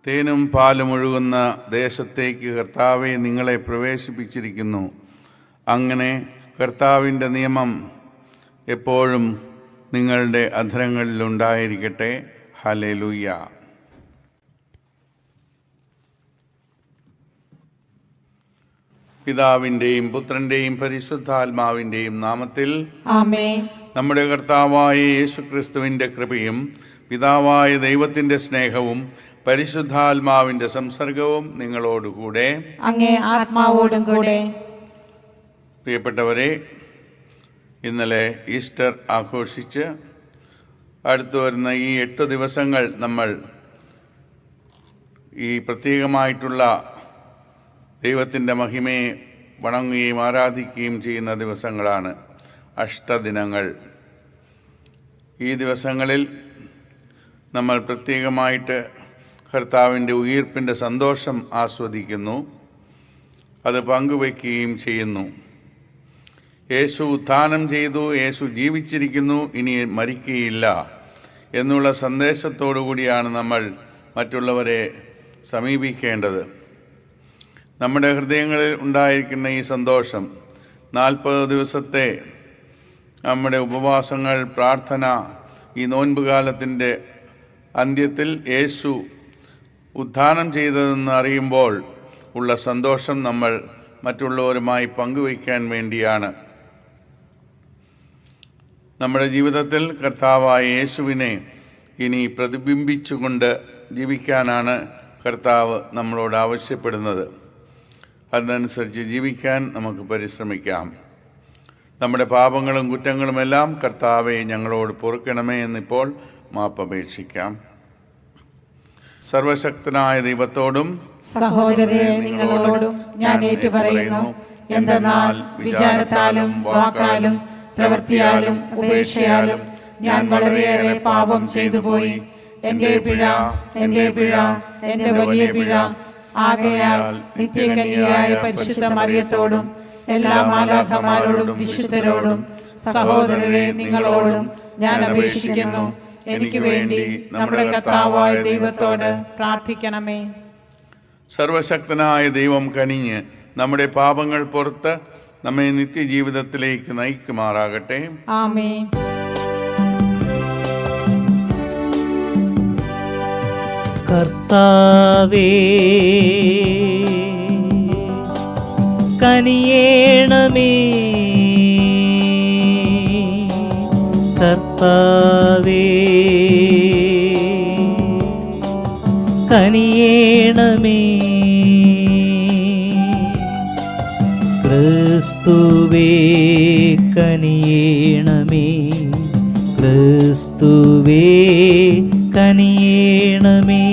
തേനും പാലും ഒഴുകുന്ന ദേശത്തേക്ക് കർത്താവെ നിങ്ങളെ പ്രവേശിപ്പിച്ചിരിക്കുന്നു. അങ്ങനെ കർത്താവിൻ്റെ നിയമം എപ്പോഴും നിങ്ങളുടെ അധരങ്ങളിലുണ്ടായിരിക്കട്ടെ. ഹല്ലേലൂയ. പിതാവിൻ്റെയും പുത്രൻ്റെയും പരിശുദ്ധാത്മാവിൻ്റെയും നാമത്തിൽ ആമേൻ. നമ്മുടെ കർത്താവായ യേശുക്രിസ്തുവിൻ്റെ കൃപയും പിതാവായ ദൈവത്തിൻ്റെ സ്നേഹവും പരിശുദ്ധാത്മാവിൻ്റെ സംസർഗവും നിങ്ങളോടുകൂടെ അങ്ങേ ആത്മാവോടും കൂടെ. പ്രിയപ്പെട്ടവരെ, ഇന്നലെ ഈസ്റ്റർ ആഘോഷിച്ച് അടുത്തു വരുന്ന ഈ 8 ദിവസങ്ങൾ നമ്മൾ ഈ പ്രത്യേകമായിട്ടുള്ള ദൈവത്തിൻ്റെ മഹിമയെ വണങ്ങുകയും ആരാധിക്കുകയും ചെയ്യുന്ന ദിവസങ്ങളാണ്, അഷ്ടദിനങ്ങൾ. ഈ ദിവസങ്ങളിൽ നമ്മൾ പ്രത്യേകമായിട്ട് കർത്താവിൻ്റെ ഉയിർപ്പിൻ്റെ സന്തോഷം ആസ്വദിക്കുന്നു, അത് പങ്കുവയ്ക്കുകയും ചെയ്യുന്നു. യേശു ഉത്ഥാനം ചെയ്തു, യേശു ജീവിച്ചിരിക്കുന്നു, ഇനി മരിക്കുകയില്ല എന്നുള്ള സന്ദേശത്തോടു കൂടിയാണ് നമ്മൾ മറ്റുള്ളവരെ സമീപിക്കേണ്ടത്. നമ്മുടെ ഹൃദയങ്ങളിൽ ഉണ്ടായിരിക്കുന്ന ഈ സന്തോഷം 40 ദിവസത്തെ നമ്മുടെ ഉപവാസങ്ങൾ, പ്രാർത്ഥന, ഈ നോൻപുകാലത്തിൻ്റെ അന്ത്യത്തിൽ യേശു ഉത്ഥാനം ചെയ്തതെന്ന് അറിയുമ്പോൾ ഉള്ള സന്തോഷം നമ്മൾ മറ്റുള്ളവരുമായി പങ്കുവയ്ക്കാൻ വേണ്ടിയാണ്. നമ്മുടെ ജീവിതത്തിൽ കർത്താവായ യേശുവിനെ ഇനി പ്രതിബിംബിച്ചുകൊണ്ട് ജീവിക്കാനാണ് കർത്താവ് നമ്മളോട് ആവശ്യപ്പെടുന്നത്. അതനുസരിച്ച് ജീവിക്കാൻ നമുക്ക് പരിശ്രമിക്കാം. നമ്മുടെ പാപങ്ങളും കുറ്റങ്ങളുമെല്ലാം കർത്താവെ ഞങ്ങളോട് പൊറുക്കണമേ എന്നിപ്പോൾ മാപ്പപേക്ഷിക്കാം. സർവശക്തനായ ദൈവത്തോടും സഹോദരരെ നിങ്ങളോടും ഞാൻ ഏറ്റുപറയുന്നു. എന്തെന്നാൽ വിചാരത്താലും വാക്കാലും പ്രവൃത്തിയാലും ഉപേക്ഷയാലും ഞാൻ വളരെയേറെ പാപം ചെയ്തുപോയി. എൻ്റെ പിഴ, എൻ്റെ പിഴ, എൻ്റെ വലിയ പിഴ. ആകയാൽ നിത്യകന്യയായ പരിശുദ്ധ മറിയത്തോടും എല്ലാ മാലാഖമാരോടും വിശുദ്ധരോടും സഹോദരരെ നിങ്ങളോടും ഞാൻ അപേക്ഷിക്കുന്നു, എനിക്ക് വേണ്ടി നമ്മുടെ കർത്താവായ ദൈവത്തോട് പ്രാർത്ഥിക്കണമേ. സർവശക്തനായ ദൈവം കനിഞ്ഞ് നമ്മുടെ പാപങ്ങൾ പുറത്ത് നമ്മെ നിത്യജീവിതത്തിലേക്ക് നയിക്കുമാറാകട്ടെ. ആമേൻ. കർത്താവേ കനിയേണമേ, കർത്താവേ കനിയേണമേ, ക്രിസ്തുവേ കനിയേണമേ, ക്രിസ്തുവേ കനിയേണമേ,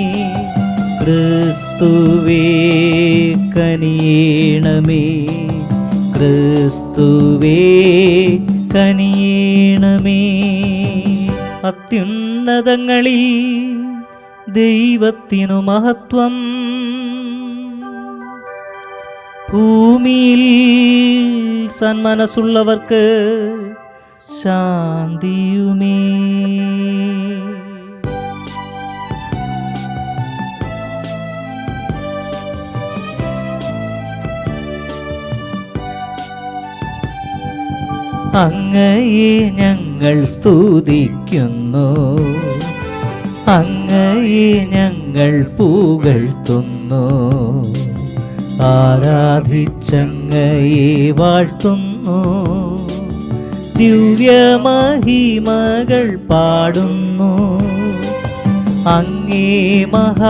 ക്രിസ്തുവേ കനിയേണമേ, ക്രിസ്തുവേ കനിയേണമേ. അത്യുന്നതങ്ങളിൽ ദൈവത്തിനു മഹത്വം, ഭൂമിയിൽ സന്മനസ്സുള്ളവർക്ക് ശാന്തിയുമേ. അങ്ങയെ ഞങ്ങൾ സ്തുതിക്കുന്നു, അങ്ങയെ ഞങ്ങൾ പുകഴ്ത്തുന്നു, ആരാധിച്ചങ്ങയെ വാഴ്ത്തുന്നു, ദിവ്യമഹിമകൾ പാടുന്നു. അങ്ങേ മഹാമഹിമൈക്കിതാ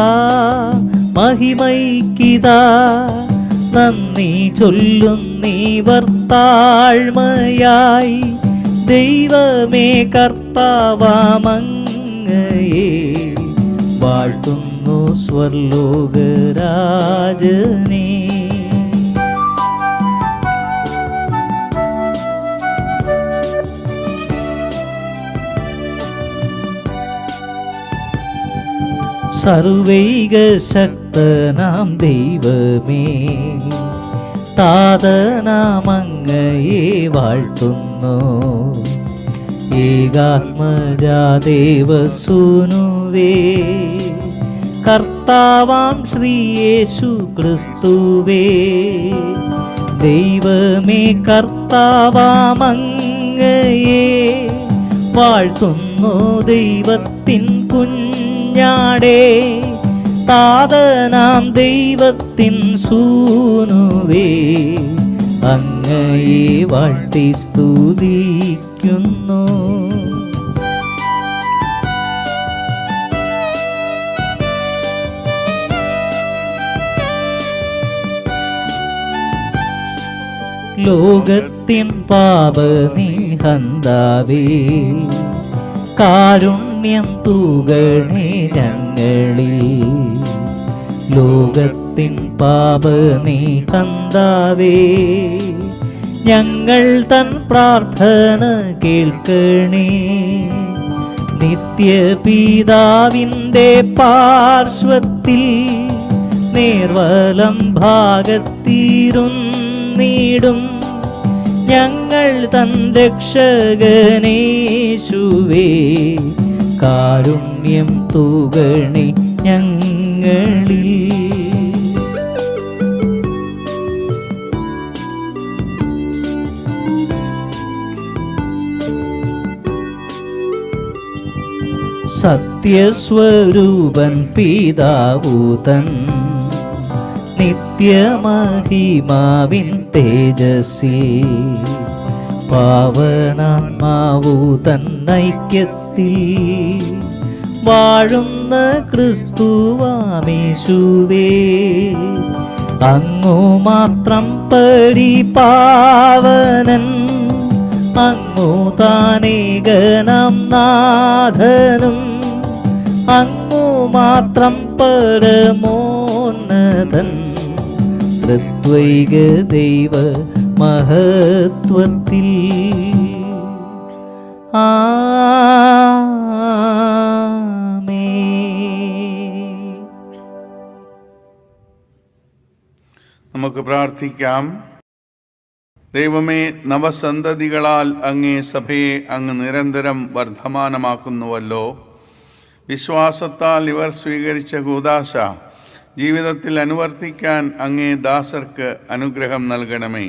നന്ദി ചൊല്ലുന്നീവർ താഴ്മയായി. ദൈവമേ കർത്താവാമങ്ങയെ വാഴ്ത്തുന്നു സ്വർലോകരാജനേ. സർവൈക ശക്തനാം ദൈവമേ, താതനാമങ്ങയെ വാഴ്ത്തുന്നു, ഏകാത്മജാദേവസൂനുവേ കർത്താവാം ശ്രീയേശു ക്രിസ്തുവേ. ദൈവമേ കർത്താവാം അങ്ങയെ വാഴ്ത്തുന്നു ദൈവത്തിൻ കുഞ്ഞാടേ. താതനാം ദൈവത്തിൻ സൂനുവേ, അങ്ങയെ വാഴ്ത്തി സ്തുതിക്കുന്നു. ലോകത്തിൻ പാപനിഹന്താവേ, കാരുണ്യം തൂകണേ ഞങ്ങളിൽ. ലോകത്തിൻ പാപനിഹന്താവേ, ഞങ്ങൾ തൻ പ്രാർത്ഥന കേൾക്കണേ. നിത്യപിതാവിൻ്റെ പാർശ്വത്തിൽ നേർവലം ഭാഗത്തിരുന്നിടും ഞങ്ങൾ തൻ രക്ഷകനേശുവേ. കാരുണ്യം തൂകണേ ഞങ്ങളിൽ. സത്യസ്വരൂപൻ പിതാവൂതൻ നിത്യമഹിമാവിൻ തേജസ്സിൽ പാവനാത്മാവൂതൻ ഐക്യത്തിൽ വാഴുന്ന ക്രിസ്തുവാമേശുവേ. അങ്ങു മാത്രം പരിപാവനൻ, അങ്ങു താനേകനാം നാഥനും. അങ്ങു മാത്രം പരമോന്നതൻ, ത്രിത്വൈക ദൈവ മഹത്വത്തിൽ. ആമേൻ. നമുക്ക് പ്രാർത്ഥിക്കാം. ദൈവമേ, നവസന്തതികളാൽ അങ്ങേ സഭയെ അങ്ങ് നിരന്തരം വർദ്ധമാനമാക്കുന്നുവല്ലോ. വിശ്വാസത്താൽ ഇവർ സ്വീകരിച്ച കൂദാശ ജീവിതത്തിൽ അനുവർത്തിക്കാൻ അങ്ങേ ദാസർക്ക് അനുഗ്രഹം നൽകണമേ.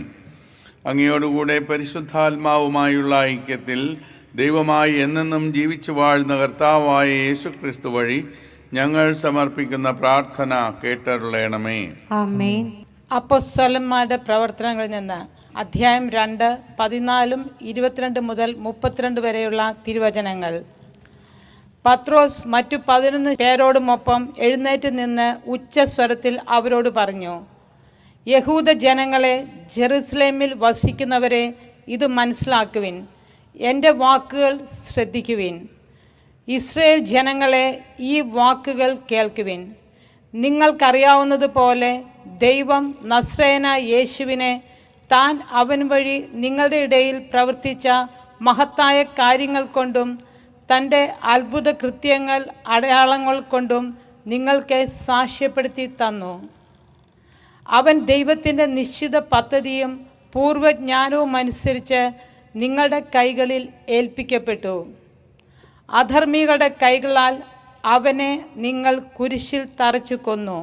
അങ്ങയോടുകൂടെ പരിശുദ്ധാത്മാവുമായുള്ള ഐക്യത്തിൽ ദൈവമായി എന്നെന്നും ജീവിച്ചു വാഴുന്ന കർത്താവായ യേശുക്രിസ്തു വഴി ഞങ്ങൾ സമർപ്പിക്കുന്ന പ്രാർത്ഥന കേട്ടരുളയണമേ. ആമേൻ. അപ്പോസ്തലന്മാരുടെ പ്രവർത്തനങ്ങളിൽ നിന്ന് അധ്യായം 2, 14, 22 മുതൽ 32 വരെയുള്ള തിരുവചനങ്ങൾ. പത്രോസ് മറ്റു 11 പേരോടുമൊപ്പം എഴുന്നേറ്റ് നിന്ന് ഉച്ചസ്വരത്തിൽ അവരോട് പറഞ്ഞു, യഹൂദ ജനങ്ങളെ, ജെറുസലേമിൽ വസിക്കുന്നവരെ, ഇത് മനസ്സിലാക്കുവിൻ, എൻ്റെ വാക്കുകൾ ശ്രദ്ധിക്കുവിൻ. ഇസ്രയേൽ ജനങ്ങളെ, ഈ വാക്കുകൾ കേൾക്കുവിൻ. നിങ്ങൾക്കറിയാവുന്നതുപോലെ ദൈവം നസ്രയനായ യേശുവിനെ താൻ അവൻ വഴി നിങ്ങളുടെ ഇടയിൽ പ്രവർത്തിച്ച മഹത്തായ കാര്യങ്ങൾ കൊണ്ടും തൻ്റെ അത്ഭുത കൃത്യങ്ങൾ അടയാളങ്ങൾ കൊണ്ടും നിങ്ങൾക്ക് സാക്ഷ്യപ്പെടുത്തി തന്നു. അവൻ ദൈവത്തിൻ്റെ നിശ്ചിത പദ്ധതിയും പൂർവ്വജ്ഞാനവും അനുസരിച്ച് നിങ്ങളുടെ കൈകളിൽ ഏൽപ്പിക്കപ്പെട്ടു. അധർമ്മികളുടെ കൈകളാൽ അവനെ നിങ്ങൾ കുരിശിൽ തറച്ചു കൊന്നു.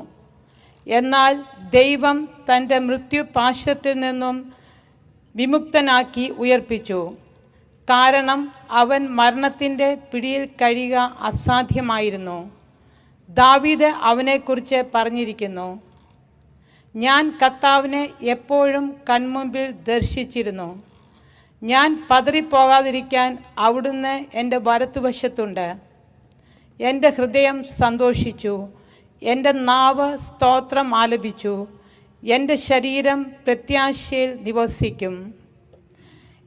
എന്നാൽ ദൈവം തൻ്റെ മൃത്യുപാശത്തിൽ നിന്നും വിമുക്തനാക്കി ഉയർപ്പിച്ചു. കാരണം അവൻ മരണത്തിൻ്റെ പിടിയിൽ കഴിയുക അസാധ്യമായിരുന്നു. ദാവീദ് അവനെക്കുറിച്ച് പറഞ്ഞിരിക്കുന്നു, ഞാൻ കർത്താവിനെ എപ്പോഴും കൺമുമ്പിൽ ദർശിച്ചിരുന്നു. ഞാൻ പതറിപ്പോകാതിരിക്കാൻ അവിടുന്ന് എൻ്റെ വലത്തുവശത്തുണ്ട്. എൻ്റെ ഹൃദയം സന്തോഷിച്ചു, എൻ്റെ നാവ് സ്തോത്രം ആലപിച്ചു, എൻ്റെ ശരീരം പ്രത്യാശയിൽ നിവസിക്കും.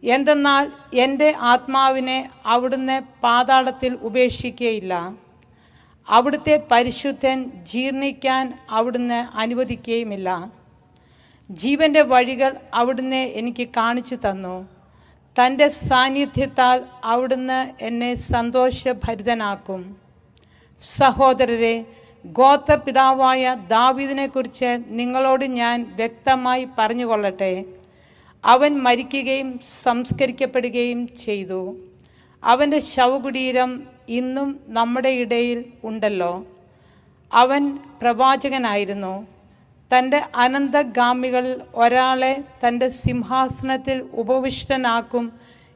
എന്തെന്നാൽ എൻ്റെ ആത്മാവിനെ അവിടുന്ന് പാതാളത്തിൽ ഉപേക്ഷിക്കുകയില്ല. അവിടുത്തെ പരിശുദ്ധൻ ജീർണിക്കാൻ അവിടുന്ന് അനുവദിക്കുകയുമില്ല. ജീവൻ്റെ വഴികൾ അവിടുന്ന് എനിക്ക് കാണിച്ചു തന്നു. തൻ്റെ സാന്നിധ്യത്താൽ അവിടുന്ന് എന്നെ സന്തോഷഭരിതനാക്കും. സഹോദരരെ, ഗോത്രപിതാവായ ദാവീദിനെക്കുറിച്ച് നിങ്ങളോട് ഞാൻ വ്യക്തമായി പറഞ്ഞുകൊള്ളട്ടെ. അവൻ മരിക്കുകയും സംസ്കരിക്കപ്പെടുകയും ചെയ്തു. അവൻ്റെ ശവകുടീരം ഇന്നും നമ്മുടെ ഇടയിൽ ഉണ്ടല്ലോ. അവൻ പ്രവാചകനായിരുന്നു. തൻ്റെ അനന്തഗാമികളിൽ ഒരാളെ തൻ്റെ സിംഹാസനത്തിൽ ഉപവിഷ്ടനാക്കും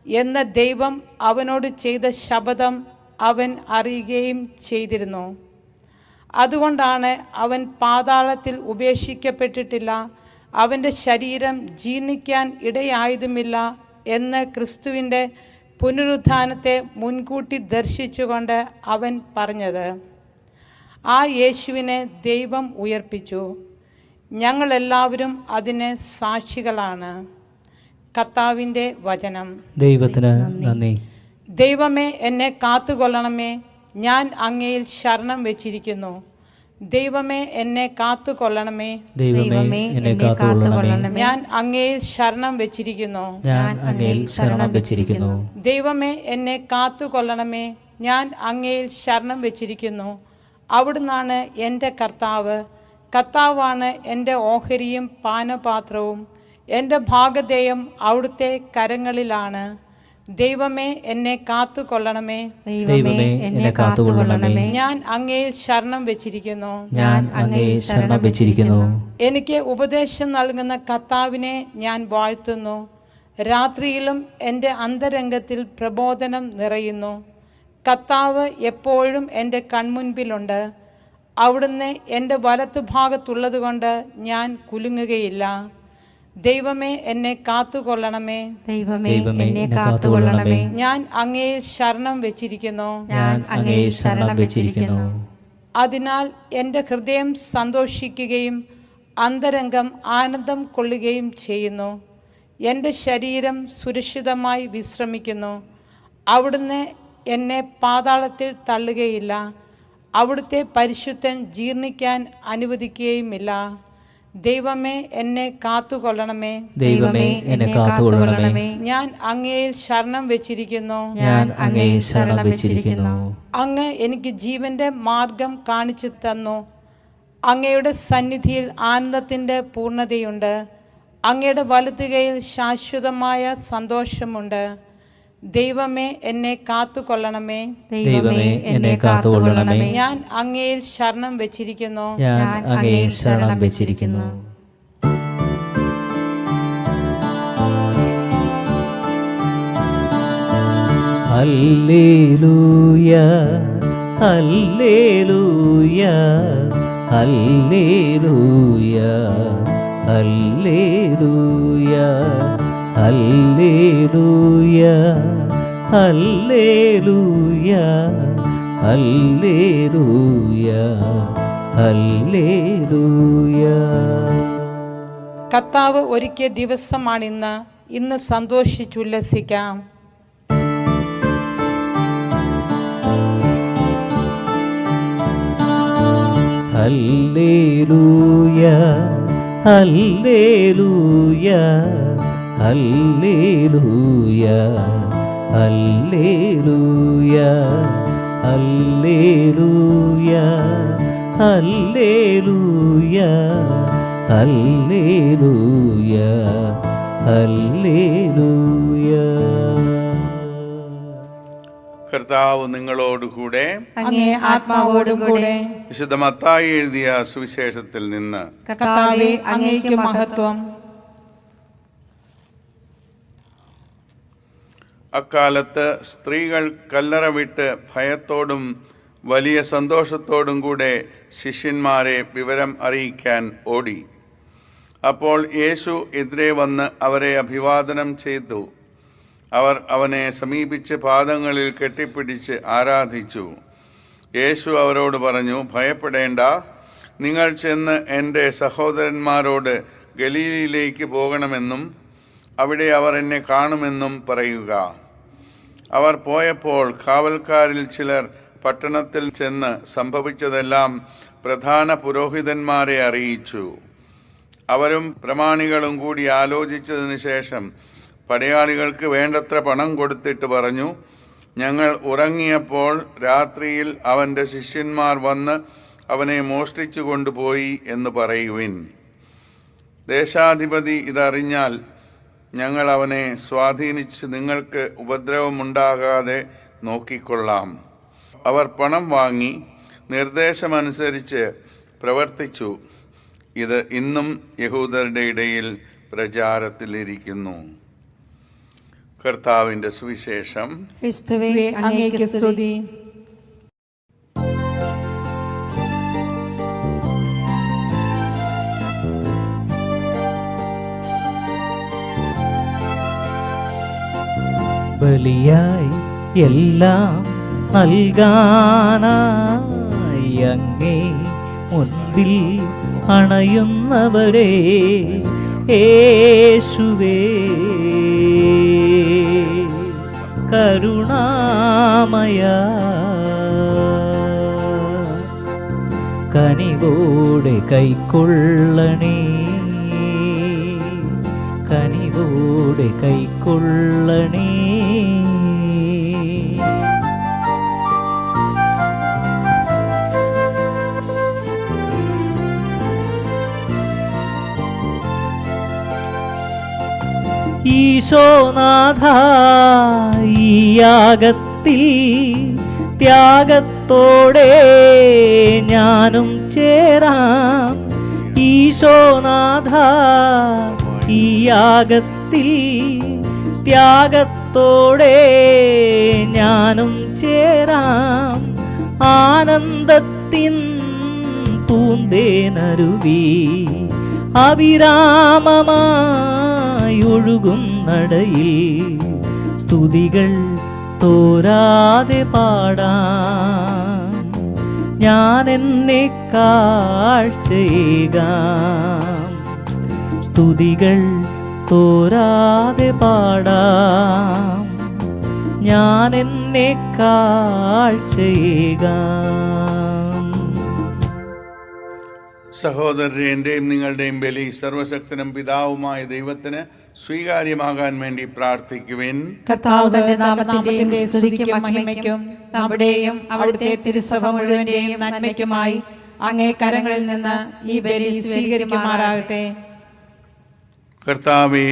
എന്ന ദൈവം അവനോട് ചെയ്ത ശപഥം അവൻ അറിയുകയും ചെയ്തിരുന്നു. അതുകൊണ്ടാണ് അവൻ പാതാളത്തിൽ ഉപേക്ഷിക്കപ്പെട്ടിട്ടില്ല, അവൻ്റെ ശരീരം ജീർണിക്കാൻ ഇടയായതുമില്ല എന്ന് ക്രിസ്തുവിൻ്റെ പുനരുത്ഥാനത്തെ മുൻകൂട്ടി ദർശിച്ചുകൊണ്ട് അവൻ പറഞ്ഞത്. ആ യേശുവിനെ ദൈവം ഉയർപ്പിച്ചു. ഞങ്ങളെല്ലാവരും അതിന് സാക്ഷികളാണ്. കർത്താവിൻ്റെ വചനം. ദൈവത്തിന് നന്ദി. ദൈവമേ, എന്നെ കാത്തുകൊള്ളണമേ, ഞാൻ അങ്ങയിൽ ശരണം വെച്ചിരിക്കുന്നു. ദൈവമേ, എന്നെ കാത്തുകൊള്ളണമേ, ദൈവമേ എന്നെ കാത്തുകൊള്ളണമേ, ഞാൻ അങ്ങയിൽ ശരണം വെച്ചിരിക്കുന്നു. ഞാൻ അങ്ങയിൽ ശരണം വെച്ചിരിക്കുന്നു. ദൈവമേ, എന്നെ കാത്തുകൊള്ളണമേ, ഞാൻ അങ്ങയിൽ ശരണം വെച്ചിരിക്കുന്നു. അവിടുന്നാണ് എൻ്റെ കർത്താവ്. കർത്താവാണ് എൻ്റെ ഓഹരിയും പാനപാത്രവും. എൻ്റെ ഭാഗധേയം അവിടുത്തെ കരങ്ങളിലാണ്. ദൈവമേ, എന്നെ കാത്തുകൊള്ളണമേ, ദൈവമേ എന്നെ കാത്തുകൊള്ളണമേ, ഞാൻ അങ്ങയിൽ ശരണം വെച്ചിരിക്കുന്നു. ഞാൻ അങ്ങയിൽ ശരണം വെച്ചിരിക്കുന്നു. എനിക്ക് ഉപദേശം നൽകുന്ന കർത്താവിനെ ഞാൻ വാഴ്ത്തുന്നു. രാത്രിയിലും എൻ്റെ അന്തരംഗത്തിൽ പ്രബോധനം നിറയുന്നു. കർത്താവ് എപ്പോഴും എൻ്റെ കൺമുൻപിലുണ്ട്. അവിടുന്ന് എൻ്റെ വലത്തുഭാഗത്തുള്ളതുകൊണ്ട് ഞാൻ കുലുങ്ങുകയില്ല. ദൈവമേ, എന്നെ കാത്തുകൊള്ളണമേ, ദൈവമേ എന്നെ കാത്തുകൊള്ളണമേ, ഞാൻ അങ്ങയിൽ ശരണം വെച്ചിരിക്കുന്നു. ഞാൻ അങ്ങയിൽ ശരണം വെച്ചിരിക്കുന്നു. അതിനാൽ എൻ്റെ ഹൃദയം സന്തോഷിക്കുകയും അന്തരംഗം ആനന്ദം കൊള്ളുകയും ചെയ്യുന്നു. എൻ്റെ ശരീരം സുരക്ഷിതമായി വിശ്രമിക്കുന്നു. അവിടുന്ന് എന്നെ പാതാളത്തിൽ തള്ളുകയില്ല. അവിടുത്തെ പരിശുദ്ധൻ ജീർണിക്കാൻ അനുവദിക്കുകയുമില്ല. ദൈവമേ, എന്നെ കാത്തുകൊള്ളണമേ, ദൈവമേ എന്നെ കാത്തുകൊള്ളണമേ, ഞാൻ അങ്ങയിൽ ശരണം വെച്ചിരിക്കുന്നു. ഞാൻ അങ്ങയിൽ ശരണം വെച്ചിരിക്കുന്നു. അങ്ങ് എനിക്ക് ജീവന്റെ മാർഗം കാണിച്ചു തന്നു. അങ്ങയുടെ സന്നിധിയിൽ ആനന്ദത്തിൻ്റെ പൂർണ്ണതയുണ്ട്. അങ്ങയുടെ വലത്തുകൈയിൽ ശാശ്വതമായ സന്തോഷമുണ്ട്. ദൈവമേ, എന്നെ കാത്തുകൊള്ളണമേ, ദൈവമേ എന്നെ കാത്തുകൊള്ളണമേ, ഞാൻ അങ്ങയിൽ ശരണം വെച്ചിരിക്കുന്നു. ഞാൻ അങ്ങയിൽ ശരണം വെച്ചിരിക്കുന്നു. Hallelujah hallelujah hallelujah hallelujah hallelujah hallelujah hallelujah hallelujah. കർത്താവ് ഒരുക്കിയ ദിവസമാണിന്ന്. ഇന്ന് സന്തോഷിച്ചുല്ലസിക്കാം. Hallelujah hallelujah hallelujah hallelujah hallelujah hallelujah hallelujah hallelujah. കർത്താവ് നിങ്ങളോടുകൂടെ, അങ്ങേ ആത്മാവോടും കൂടെ. വിശുദ്ധ മത്തായി എഴുതിയ സുവിശേഷത്തിൽ നിന്ന്. കർത്താവേ, അങ്ങേക്ക് മഹത്വം. അക്കാലത്ത് സ്ത്രീകൾ കല്ലറ വിട്ട് ഭയത്തോടും വലിയ സന്തോഷത്തോടും കൂടെ ശിഷ്യന്മാരെ വിവരം അറിയിക്കാൻ ഓടി. അപ്പോൾ യേശു എതിരെ വന്ന് അവരെ അഭിവാദനം ചെയ്തു. അവർ അവനെ സമീപിച്ച് പാദങ്ങളിൽ കെട്ടിപ്പിടിച്ച് ആരാധിച്ചു. യേശു അവരോട് പറഞ്ഞു, ഭയപ്പെടേണ്ട. നിങ്ങൾ ചെന്ന് എൻ്റെ സഹോദരന്മാരോട് ഗലീലയിലേക്ക് പോകണമെന്നും അവിടെ അവർ എന്നെ കാണുമെന്നും പറയുക. അവർ പോയപ്പോൾ കാവൽക്കാരിൽ ചിലർ പട്ടണത്തിൽ ചെന്ന് സംഭവിച്ചതെല്ലാം പ്രധാന പുരോഹിതന്മാരെ അറിയിച്ചു. അവരും പ്രമാണികളും കൂടി ആലോചിച്ചതിന് ശേഷം പടയാളികൾക്ക് വേണ്ടത്ര പണം കൊടുത്തിട്ട് പറഞ്ഞു, ഞങ്ങൾ ഉറങ്ങിയപ്പോൾ രാത്രിയിൽ അവൻ്റെ ശിഷ്യന്മാർ വന്ന് അവനെ മോഷ്ടിച്ചു കൊണ്ടുപോയി എന്ന് പറയുവിൻ. ദേശാധിപതി ഇതറിഞ്ഞാൽ ഞങ്ങൾ അവനെ സ്വാധീനിച്ച് നിങ്ങൾക്ക് ഉപദ്രവമുണ്ടാകാതെ നോക്കിക്കൊള്ളാം. അവർ പണം വാങ്ങി നിർദ്ദേശമനുസരിച്ച് പ്രവർത്തിച്ചു. ഇത് ഇന്നും യഹൂദരുടെ ഇടയിൽ പ്രചാരത്തിലിരിക്കുന്നു. കർത്താവിൻ്റെ സുവിശേഷം. ക്രിസ്തുവേ അങ്ങേക്ക് സ്തുതി. ബലിയായി എല്ലാം നൽകാനായി അങ്ങേ മുൻപിൽ അണയുന്നവരെ യേശുവേ കരുണാമയ കനിവോടെ കൈക്കൊള്ളണേ, കനിവോടെ കൈക്കൊള്ളണേ. ഈശോനാഥ ഈ യാഗത്തിൽ ത്യാഗത്തോടെ ഞാനും ചേരാം. ഈശോനാഥ ഈ യാഗത്തിൽ ത്യാഗത്തോടെ ഞാനും ചേരാം. ആനന്ദത്തിൻ പൂന്തേനരുവി അവിരാമമായൊഴുകും നടയിൽ സ്തുതികൾ തോരാതെ പാടാം. ഞാൻ എന്നെ കാഴ്ചയേകാം, സ്തുതികൾ തോരാതെ പാടാം. ഞാൻ എന്നെ കാഴ്ചയേകാം. സഹോദരരെ, എൻ്റെയും നിങ്ങളുടെയും ബലി സർവശക്തനും പിതാവുമായ ദൈവത്തിന് സ്വീകാര്യമാകാൻ വേണ്ടി പ്രാർത്ഥിക്കുവിൻ. കർത്താവ് തന്റെ നാമത്തിന്റെയും സ്തുതിക്കും മഹിമയ്ക്കും നമ്മുടെയും അവിടുത്തെ തിരുസഭ മുഴുവന്റെയും നന്മയ്ക്കുമായി അങ്ങേ കരങ്ങളിൽ നിന്ന് ഈ ബലി സ്വീകരിക്കുമാറാകട്ടെ. കർത്താവേ,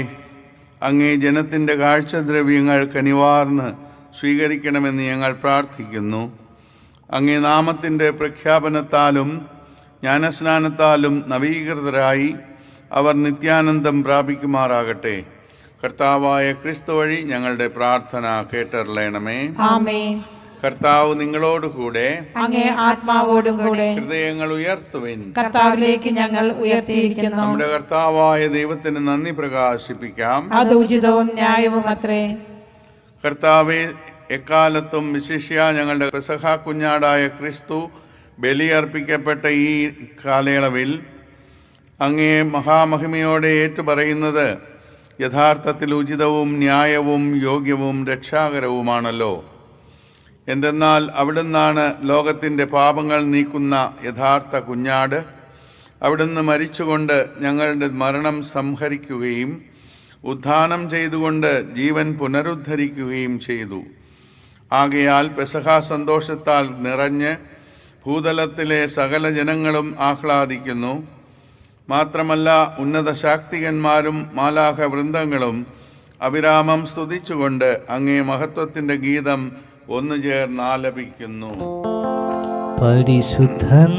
അങ്ങേ ജനത്തിൻ്റെ കാഴ്ചദ്രവ്യങ്ങൾ കനിവാർന്ന് സ്വീകരിക്കണമെന്ന് ഞങ്ങൾ പ്രാർത്ഥിക്കുന്നു. അങ്ങേ നാമത്തിൻ്റെ പ്രഖ്യാപനത്താലും ജ്ഞാനസ്നാനത്താലും നവീകൃതരായി അവർ നിത്യാനന്ദം പ്രാപിക്കുമാറാകട്ടെ. കർത്താവായ ക്രിസ്തു വഴി ഞങ്ങളുടെ പ്രാർത്ഥന കേട്ടറിയണമേ. ആമേൻ. കർത്താവ് നിങ്ങളോടുകൂടെ, അങ്ങേ ആത്മാവോടും കൂടെ. ഹൃദയങ്ങൾ ഉയർത്തുവിൻ. കർത്താവിലേക്ക് ഞങ്ങൾ ഉയർത്തിയിരിക്കുന്നു. നമ്മുടെ കർത്താവായ ദൈവത്തിന് നന്ദി പ്രകാശിപ്പിക്കാം. അത് ഉചിതവും ന്യായവും അത്രേ. കർത്താവെ, എക്കാലത്തും വിശിഷ്യ ഞങ്ങളുടെ പെസഹ കുഞ്ഞാടായ ക്രിസ്തു ബലിയർപ്പിക്കപ്പെട്ട ഈ കാലയളവിൽ അങ്ങേ മഹാമഹിമയോടെ ഏറ്റുപറയുന്നത് യഥാർത്ഥത്തിൽ ഉചിതവും ന്യായവും യോഗ്യവും രക്ഷാകരവുമാണല്ലോ. എന്തെന്നാൽ അവിടുന്നാണ് ലോകത്തിൻ്റെ പാപങ്ങൾ നീക്കുന്ന യഥാർത്ഥ കുഞ്ഞാട്. അവിടുന്ന് മരിച്ചുകൊണ്ട് ഞങ്ങളുടെ മരണം സംഹരിക്കുകയും ഉദ്ധാനം ചെയ്തുകൊണ്ട് ജീവൻ പുനരുദ്ധരിക്കുകയും ചെയ്തു. ആകയാൽ പെസഹ സന്തോഷത്താൽ നിറഞ്ഞ് ഭൂതലത്തിലെ സകല ജനങ്ങളും ആഹ്ലാദിക്കുന്നു. മാത്രമല്ല, ഉന്നത ശാക്തികന്മാരും മാലാഖ വൃന്ദങ്ങളും അവിരാമം സ്തുതിച്ചുകൊണ്ട് അങ്ങേ മഹത്വത്തിൻ്റെ ഗീതം ഒന്നു ചേർന്ന് ആലപിക്കുന്നു. പരിശുദ്ധൻ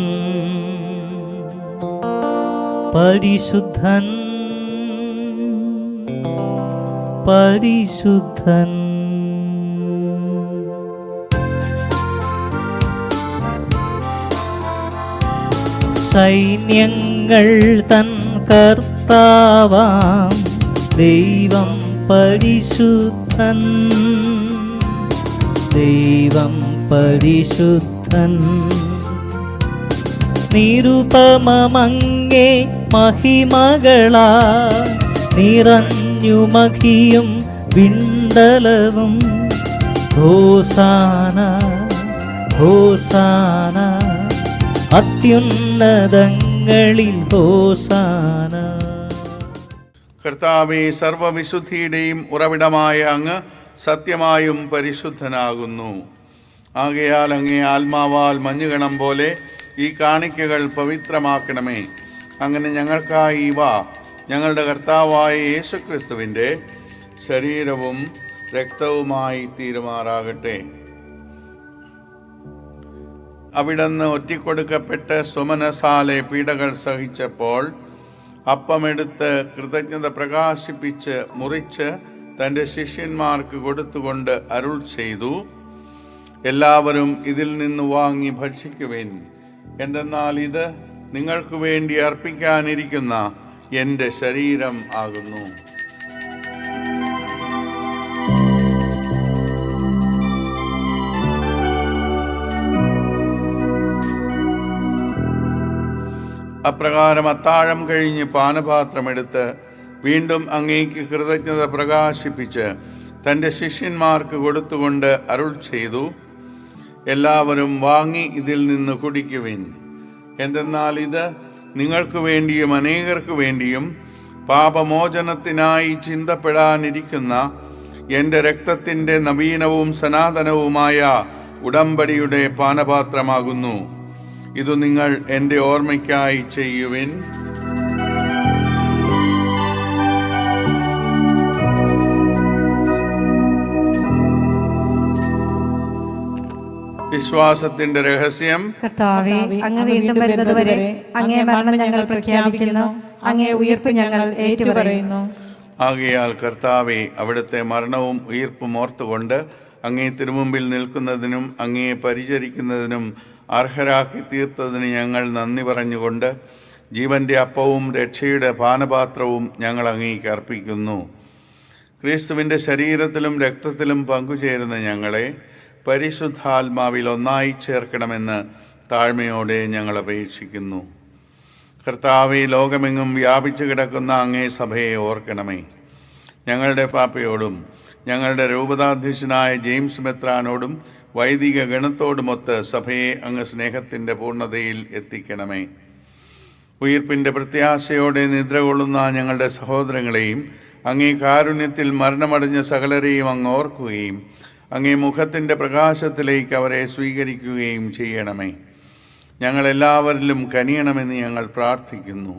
പരിശുദ്ധൻ പരിശുദ്ധൻ. സൈന്യങ്ങൾ തൻ കർത്താവാം ദൈവം പരിശുദ്ധൻ, ദൈവം പരിശുദ്ധൻ. നിരുപമമങ്ങേ മഹിമകളാ നിറഞ്ഞു മഹിയും വിണ്ടലവും. ഹോസാന ഹോസാന അത്യുന്നതങ്ങളിൽ ഹോസാന. കർത്താവേ, സർവവിശുദ്ധിയുടെയും ഉറവിടമായ അങ്ങ് സത്യമായും പരിശുദ്ധനാകുന്നു. ആകയാൽ അങ്ങേ ആത്മാവാൽ മഞ്ഞുകണം പോലെ ഈ കാണിക്കകൾ പവിത്രമാക്കണമേ. അങ്ങനെ ഞങ്ങൾക്കായി ഇവ ഞങ്ങളുടെ കർത്താവായ യേശുക്രിസ്തുവിൻ്റെ ശരീരവും രക്തവുമായി തീരുമാറാകട്ടെ. അവിടുന്ന് ഒറ്റിക്കൊടുക്കപ്പെട്ട് സ്വമനസാലെ പീഡകൾ സഹിച്ചപ്പോൾ അപ്പമെടുത്ത് കൃതജ്ഞത പ്രകാശിപ്പിച്ച് മുറിച്ച് തൻ്റെ ശിഷ്യന്മാർക്ക് കൊടുത്തുകൊണ്ട് അരുൾ ചെയ്തു, എല്ലാവരും ഇതിൽ നിന്ന് വാങ്ങി ഭക്ഷിക്കുവിൻ. എന്തെന്നാൽ ഇത് നിങ്ങൾക്ക് വേണ്ടി അർപ്പിക്കാനിരിക്കുന്ന എൻ്റെ ശരീരം ആകുന്നു. അപ്രകാരം അത്താഴം കഴിഞ്ഞ് പാനപാത്രമെടുത്ത് വീണ്ടും അങ്ങേക്ക് കൃതജ്ഞത പ്രകാശിപ്പിച്ച് തൻ്റെ ശിഷ്യന്മാർക്ക് കൊടുത്തുകൊണ്ട് അരുൾ ചെയ്തു, എല്ലാവരും വാങ്ങി ഇതിൽ നിന്ന് കുടിക്കുവിൻ. എന്തെന്നാൽ ഇത് നിങ്ങൾക്ക് വേണ്ടിയും അനേകർക്ക് വേണ്ടിയും പാപമോചനത്തിനായി ചിന്തപ്പെടാനിരിക്കുന്ന എൻ്റെ രക്തത്തിൻ്റെ നവീനവും സനാതനവുമായ ഉടമ്പടിയുടെ പാനപാത്രമാകുന്നു. ഇത് നിങ്ങൾ എൻ്റെ ഓർമ്മയ്ക്കായി ചെയ്യുവിൻ. വിശ്വാസത്തിന്റെ രഹസ്യം. കർത്താവേ, അങ്ങ് വീണ്ടും വരുന്നതുവരെ അങ്ങേ മരണം ഞങ്ങൾ പ്രഖ്യാപിക്കുന്നു, അങ്ങേ ഉയർപ്പ് ഞങ്ങൾ ഏറ്റുപറയുന്നു. ആകയാൽ കർത്താവേ, അവിടുത്തെ മരണവും ഉയിർപ്പും ഓർത്തുകൊണ്ട് അങ്ങേ തിരുമുമ്പിൽ നിൽക്കുന്നതിനും അങ്ങയെ പരിചരിക്കുന്നതിനും അർഹരാക്കി തീർത്തതിന് ഞങ്ങൾ നന്ദി പറഞ്ഞുകൊണ്ട് ജീവന്റെ അപ്പവും രക്ഷയുടെ പാനപാത്രവും ഞങ്ങൾ അങ്ങേക്ക് അർപ്പിക്കുന്നു. ക്രിസ്തുവിൻ്റെ ശരീരത്തിലും രക്തത്തിലും പങ്കുചേരുന്ന ഞങ്ങളെ പരിശുദ്ധാത്മാവിൽ ഒന്നായി ചേർക്കണമെന്ന് താഴ്മയോടെ ഞങ്ങൾ അപേക്ഷിക്കുന്നു. കർത്താവേ, ലോകമെങ്ങും വ്യാപിച്ചു കിടക്കുന്ന അങ്ങേ സഭയെ ഓർക്കണമേ. ഞങ്ങളുടെ പാപ്പയോടും ഞങ്ങളുടെ രൂപതാധ്യക്ഷനായ ജെയിംസ് മെത്രാനോടും വൈദിക ഗണത്തോടുമൊത്ത് സഭയെ അങ്ങ് സ്നേഹത്തിൻ്റെ പൂർണ്ണതയിൽ എത്തിക്കണമേ. ഉയിർപ്പിൻ്റെ പ്രത്യാശയോടെ നിദ്ര കൊള്ളുന്ന ഞങ്ങളുടെ സഹോദരങ്ങളെയും അങ്ങേ കാരുണ്യത്തിൽ മരണമടഞ്ഞ സകലരെയും അങ്ങ് ഓർക്കുകയും അങ്ങേ മുഖത്തിൻ്റെ പ്രകാശത്തിലേക്ക് അവരെ സ്വീകരിക്കുകയും ചെയ്യണമേ. ഞങ്ങളെല്ലാവരിലും കനിയണമെന്ന് ഞങ്ങൾ പ്രാർത്ഥിക്കുന്നു.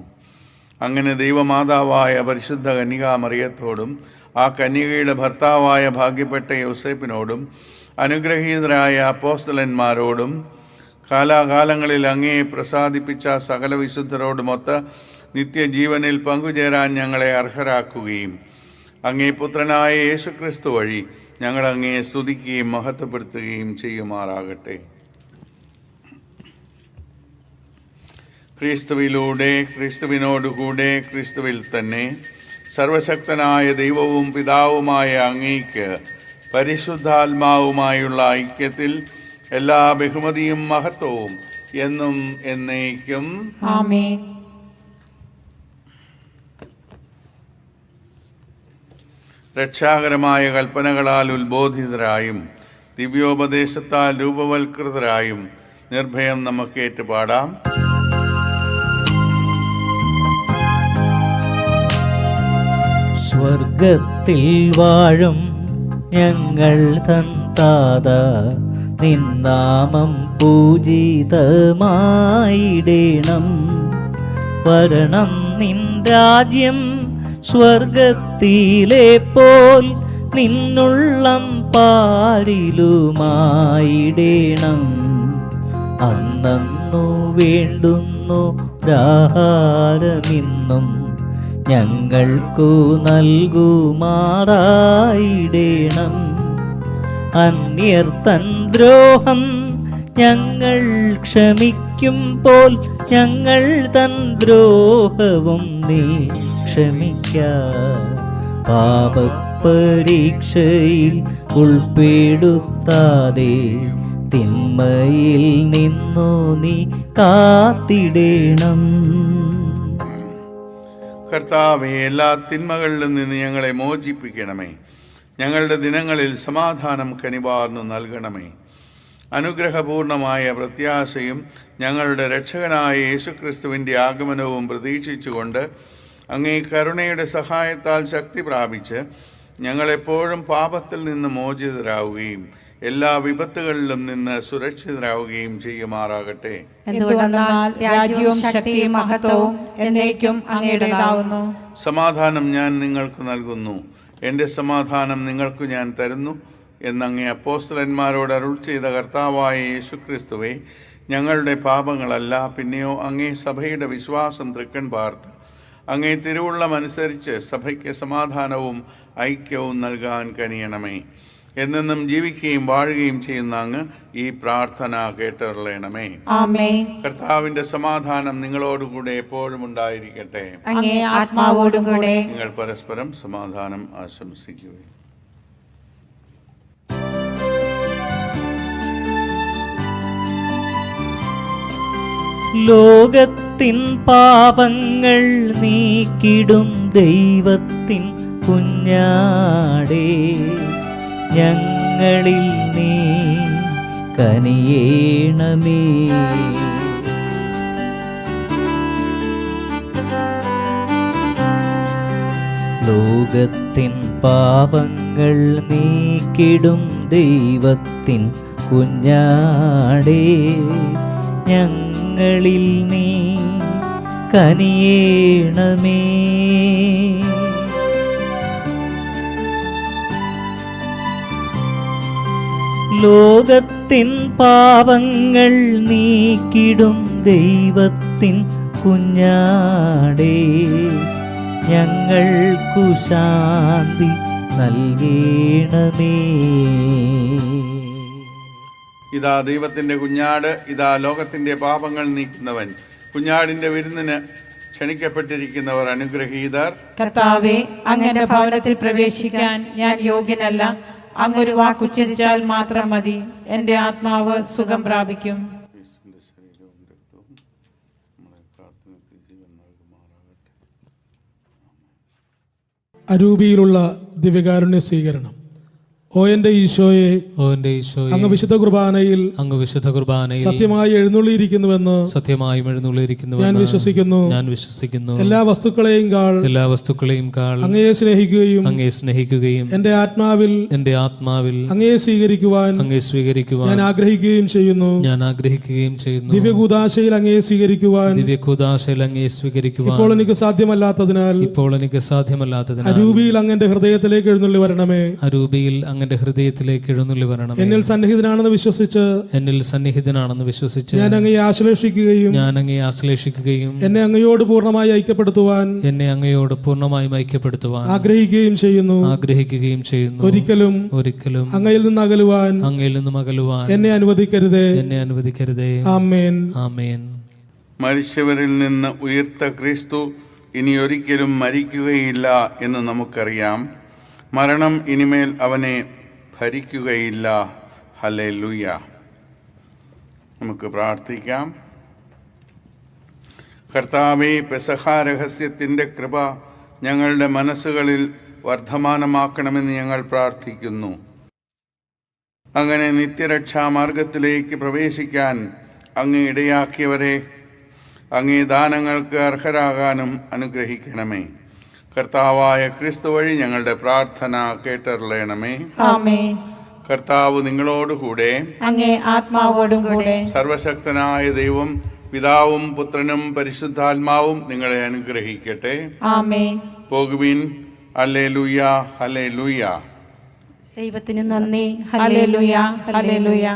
അങ്ങനെ ദൈവമാതാവായ പരിശുദ്ധ കന്യകാമറിയത്തോടും ആ കന്യകയുടെ ഭർത്താവായ ഭാഗ്യപ്പെട്ട യോസേപ്പിനോടും അനുഗ്രഹീതരായ അപ്പോസ്തലന്മാരോടും കാലാകാലങ്ങളിൽ അങ്ങയെ പ്രസാദിപ്പിച്ച സകല വിശുദ്ധരോടുമൊത്ത് നിത്യജീവനിൽ പങ്കുചേരാൻ ഞങ്ങളെ അർഹരാക്കുകയും അങ്ങേ പുത്രനായ യേശുക്രിസ്തു വഴി ഞങ്ങൾ അങ്ങയെ സ്തുതിക്കുകയും മഹത്വപ്പെടുത്തുകയും ചെയ്യുമാറാകട്ടെ. ക്രിസ്തുവിലൂടെ, ക്രിസ്തുവിനോടുകൂടെ, ക്രിസ്തുവിൽ തന്നെ സർവശക്തനായ ദൈവവും പിതാവുമായ അങ്ങേക്ക് പരിശുദ്ധാത്മാവുമായുള്ള ഐക്യത്തിൽ എല്ലാ ബഹുമതിയും മഹത്വവും എന്നും എന്നേക്കും ആമേൻ. രക്ഷാകരമായ കൽപ്പനകളാൽ ഉത്ബോധിതരായും ദിവ്യോപദേശത്താൽ രൂപവൽകൃതരായും നിർഭയം നമുക്ക് ഏറ്റുപാടാം. സ്വർഗത്തിൽ വാഴും ഞങ്ങൾ തൻ താത, നിന്നാമം പൂജിതമായിടേണം. വരണം നിൻ രാജ്യം സ്വർഗത്തിലെ പോൽ, നിന്നുള്ളം പാരിലുമായിടേണം. അന്നു വേണ്ടുന്നു ആഹാരമിന്നും ഞങ്ങൾക്കു നൽകുമാറായിടേണം. അന്യർ തൻ ദ്രോഹം ഞങ്ങൾ ക്ഷമിക്കുമ്പോൾ, ഞങ്ങൾ തൻ ദ്രോഹവും നീ ക്ഷമിക്ക. പാപപരീക്ഷയിൽ ഉൾപ്പെടുത്താതെ, തിന്മയിൽ നിന്നു നീ കാത്തിടേണം. കർത്താവേ, എല്ലാ തിന്മകളിലും നിന്ന് ഞങ്ങളെ മോചിപ്പിക്കണമേ. ഞങ്ങളുടെ ദിനങ്ങളിൽ സമാധാനം കനിവാർന്നു നൽകണമേ. അനുഗ്രഹപൂർണമായ പ്രത്യാശയും ഞങ്ങളുടെ രക്ഷകനായ യേശുക്രിസ്തുവിൻ്റെ ആഗമനവും പ്രതീക്ഷിച്ചുകൊണ്ട് അങ്ങേ കരുണയുടെ സഹായത്താൽ ശക്തി പ്രാപിച്ച് ഞങ്ങളെപ്പോഴും പാപത്തിൽ നിന്ന് മോചിതരാവുകയും എല്ലാ വിപത്തുകളിലും നിന്ന് സുരക്ഷിതരാവുകയും ചെയ്യുമാറാകട്ടെ. എന്തുകൊണ്ടെന്നാൽ രാജ്യവും ശക്തിയും മഹത്വവും എന്നേക്കും അങ്ങയുടേതാവുന്നു. സമാധാനം ഞാൻ നിങ്ങൾക്ക് നൽകുന്നു, എൻ്റെ സമാധാനം നിങ്ങൾക്ക് ഞാൻ തരുന്നു എന്നങ്ങേ അപ്പോസ്തലന്മാരോട് അരുൾ ചെയ്ത കർത്താവായ യേശുക്രിസ്തുവേ, ഞങ്ങളുടെ പാപങ്ങളല്ല, പിന്നെയോ അങ്ങേ സഭയുടെ വിശ്വാസം തൃക്കൺ പാർത്ത് അങ്ങേ തിരുവുള്ളമനുസരിച്ച് സഭയ്ക്ക് സമാധാനവും ഐക്യവും നൽകാൻ കനിയണമേ. എന്നെന്നും ജീവിക്കുകയും വാഴുകയും ചെയ്യുന്ന അങ്ങ് ഈ പ്രാർത്ഥന കേട്ടറിയണമേ. ആമേൻ. കർത്താവിന്റെ സമാധാനം നിങ്ങളോടുകൂടെ എപ്പോഴും ഉണ്ടായിരിക്കട്ടെ. അങ്ങേ ആത്മാവോടും കൂടെ. നിങ്ങൾ പരസ്പരം സമാധാനം ആശംസിക്കുകയും. ലോകത്തിൻ പാപങ്ങൾ നീക്കിടും ദൈവത്തിൻ കുഞ്ഞാടേ, ഞങ്ങളിൽ നീ കനിയേണമേ. ലോകത്തിൻ പാപങ്ങൾ നീക്കിടും ദൈവത്തിൻ കുഞ്ഞാടേ, ഞങ്ങളിൽ നീ കനിയേണമേ. ലോകത്തിൻ പാപങ്ങൾ നീക്കിടും ദൈവത്തിൻ കുഞ്ഞാടേ, ഞങ്ങൾക്കു ശാന്തി നൽകേണമേ. ഇതാ ദൈവത്തിൻ്റെ കുഞ്ഞാട്, ഇതാ ലോകത്തിൻ്റെ പാപങ്ങൾ നീക്കുന്നവൻ. കുഞ്ഞാടിൻ്റെ വിരുന്നിന് ക്ഷണിക്കപ്പെട്ടിരിക്കുന്നവർ അനുഗ്രഹീതർ. കർത്താവേ, അങ്ങയുടെ ഭവനത്തിൽ പ്രവേശിക്കാൻ ഞാൻ യോഗ്യനല്ല. അങ്ങൊരു വാക്കുച്ചരിച്ചാൽ മാത്രം മതി, എൻ്റെ ആത്മാവ് സുഖം പ്രാപിക്കും. അരൂപിയിലുള്ള ദിവ്യകാരുണ്യ സ്വീകരണം. ഓ എൻ്റെ ഈശോയെ, അങ്ങ് വിശുദ്ധ കുർബാനയിൽ സത്യമായി എഴുന്നള്ളിയിരിക്കുന്നുവെന്ന് ഞാൻ വിശ്വസിക്കുന്നു. എല്ലാ വസ്തുക്കളെയും കാൾ അങ്ങയെ സ്നേഹിക്കുകയും എൻ്റെ ആത്മാവിൽ അങ്ങയെ സ്വീകരിക്കുവാൻ ഞാൻ ആഗ്രഹിക്കുകയും ചെയ്യുന്നു. ദിവ്യകൂദാശയിൽ അങ്ങയെ സ്വീകരിക്കുവാൻ ഇപ്പോൾ എനിക്ക് സാധ്യമല്ലാത്തതിനാൽ അരൂപിയിൽ അങ്ങന്റെ ഹൃദയത്തിലേക്ക് എഴുന്നള്ളി വരണമേ. ഹൃദയത്തിലേക്ക് എഴുന്നള്ളി വരണം. എന്നിൽ സന്നിഹിതനാണെന്ന് വിശ്വസിച്ച് ഞാൻ അങ്ങയെ ആശ്ലേഷിക്കുകയും എന്നെ അങ്ങയോട് പൂർണ്ണമായി ഐക്യപ്പെടുത്തുവാൻ ആഗ്രഹിക്കുകയും ചെയ്യുന്നു. ഒരിക്കലും അങ്ങയിൽ നിന്ന് അകലുവാൻ എന്നെ അനുവദിക്കരുതേ. ആമേൻ. മരിച്ചവരിൽ നിന്ന് ഉയർത്ത ക്രിസ്തു ഇനി ഒരിക്കലും മരിക്കുകയില്ല എന്ന് നമുക്കറിയാം. മരണം ഇനിമേൽ അവനെ ഭരിക്കുകയില്ല. ഹല്ലേലൂയ. നമുക്ക് പ്രാർത്ഥിക്കാം. കർത്താവേ, പെസഹ രഹസ്യത്തിൻ്റെ കൃപ ഞങ്ങളുടെ മനസ്സുകളിൽ വർദ്ധമാനമാക്കണമെന്ന് ഞങ്ങൾ പ്രാർത്ഥിക്കുന്നു. അങ്ങനെ നിത്യരക്ഷാമാർഗത്തിലേക്ക് പ്രവേശിക്കാൻ അങ്ങ് ഇടയാക്കിയവരെ അങ്ങേ ദാനങ്ങൾക്ക് അർഹരാകാനും അനുഗ്രഹിക്കണമേ. കർത്താവായ ക്രിസ്തു വഴി ഞങ്ങളുടെ പ്രാർത്ഥന കേട്ടറിയണമേ. ആമേൻ. കർത്താവ് നിങ്ങളോടുകൂടെ, അങ്ങേ ആത്മാവോടും കൂടെ. സർവശക്തനായ ദൈവം പിതാവും പുത്രനും പരിശുദ്ധാത്മാവും നിങ്ങളെ അനുഗ്രഹിക്കട്ടെ. ആമേൻ. പോകുവിൻ. Hallelujah, hallelujah. ദൈവത്തിന് നന്ദി. Hallelujah, hallelujah.